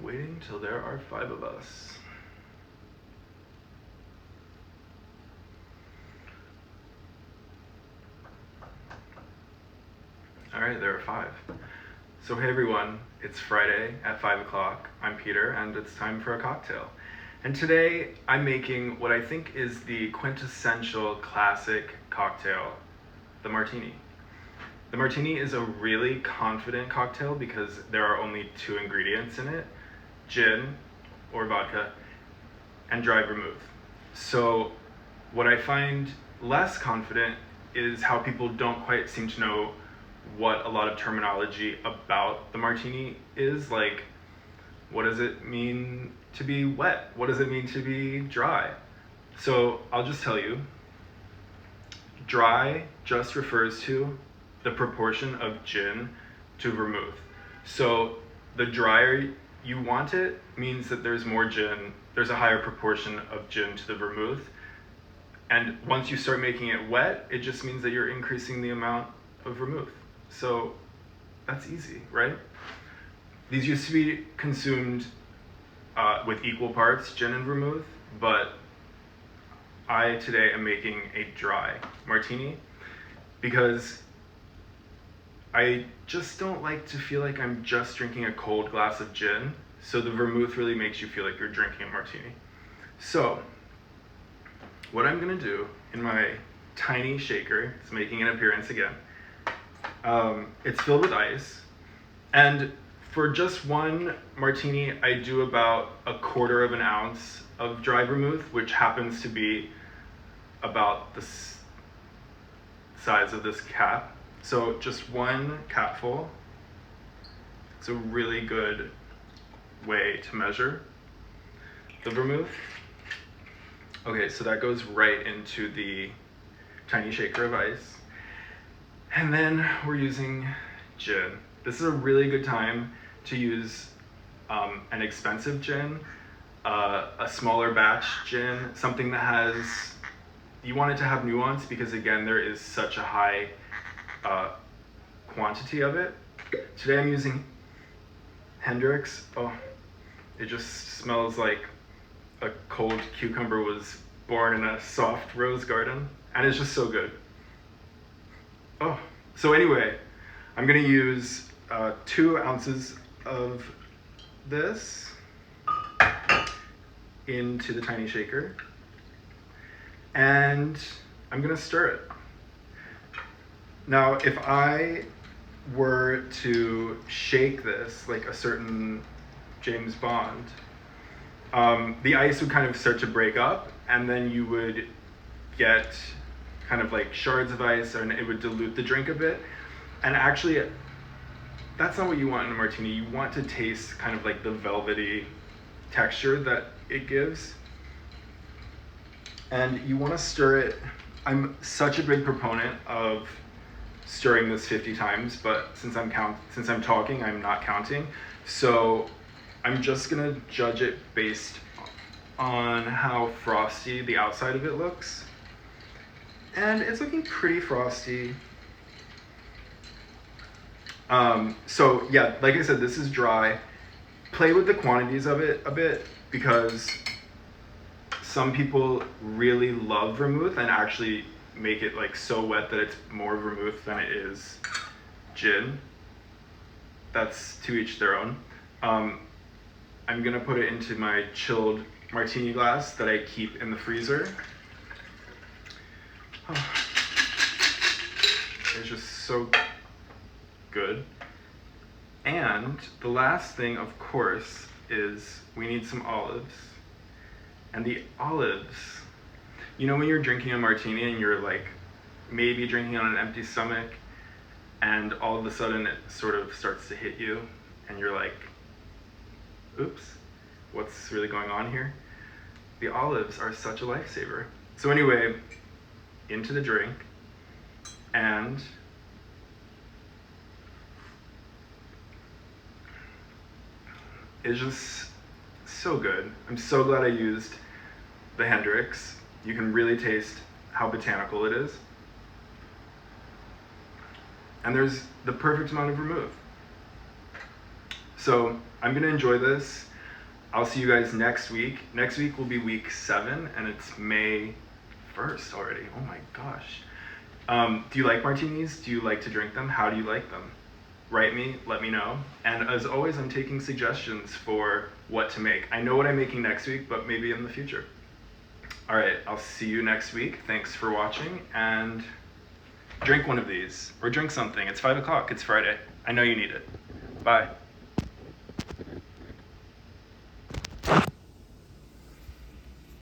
Waiting till there are 5 of us. All right, there are 5. So hey everyone, it's Friday at 5 o'clock. I'm Peter, and it's time for a cocktail. And today I'm making what I think is the quintessential classic cocktail, the Martini. The Martini is a really confident cocktail because there are only 2 ingredients in it, gin or vodka and dry vermouth. So what I find less confident is how people don't quite seem to know what a lot of terminology about the Martini is. Like, what does it mean to be wet? What does it mean to be dry? So I'll just tell you, dry just refers to the proportion of gin to vermouth. So the drier you want it means that there's more gin, there's a higher proportion of gin to the vermouth. And once you start making it wet, it just means that you're increasing the amount of vermouth. So that's easy, right? These used to be consumed with equal parts gin and vermouth, but I today am making a dry Martini because I just don't like to feel like I'm just drinking a cold glass of gin, so the vermouth really makes you feel like you're drinking a Martini. So what I'm gonna do in my tiny shaker, it's making an appearance again, it's filled with ice, and for just one Martini, I do about 1/4 ounce of dry vermouth, which happens to be about the size of this cap. So just 1 capful. It's a really good way to measure the vermouth. Okay, so that goes right into the tiny shaker of ice. And then we're using gin. This is a really good time to use an expensive gin, a smaller batch gin, something that has, you want it to have nuance because again, there is such a high quantity of it. Today I'm using Hendrick's. Oh, it just smells like a cold cucumber was born in a soft rose garden, and it's just so good. Oh, so anyway, I'm gonna use 2 ounces of this into the tiny shaker, and I'm gonna stir it. Now, if I were to shake this like a certain James Bond, the ice would kind of start to break up, and then you would get kind of like shards of ice, and it would dilute the drink a bit. And actually, that's not what you want in a Martini. You want to taste kind of like the velvety texture that it gives. And you want to stir it. I'm such a big proponent of stirring this 50 times, but since I'm talking, I'm not counting. So I'm just gonna judge it based on how frosty the outside of it looks. And it's looking pretty frosty. So yeah, like I said, this is dry. Play with the quantities of it a bit because some people really love vermouth and actually make it like so wet that it's more vermouth than it is gin. That's to each their own. I'm gonna put it into my chilled Martini glass that I keep in the freezer. Oh, it's just so good. And the last thing, of course, is we need some olives. And the olives, you know when you're drinking a Martini and you're like maybe drinking on an empty stomach and all of a sudden it sort of starts to hit you and you're like, oops, what's really going on here? The olives are such a lifesaver. So anyway, into the drink, and it's just so good. I'm so glad I used the Hendrick's. You can really taste how botanical it is. and there's the perfect amount of vermouth. So I'm gonna enjoy this. I'll see you guys next week. Next week will be week 7, and it's May 1st already. Oh my gosh. Do you like martinis? Do you like to drink them? How do you like them? Write me, let me know. And as always, I'm taking suggestions for what to make. I know what I'm making next week, but maybe in the future. All right, I'll see you next week. Thanks for watching, and drink one of these, or drink something. It's 5 o'clock, it's Friday. I know you need it. Bye.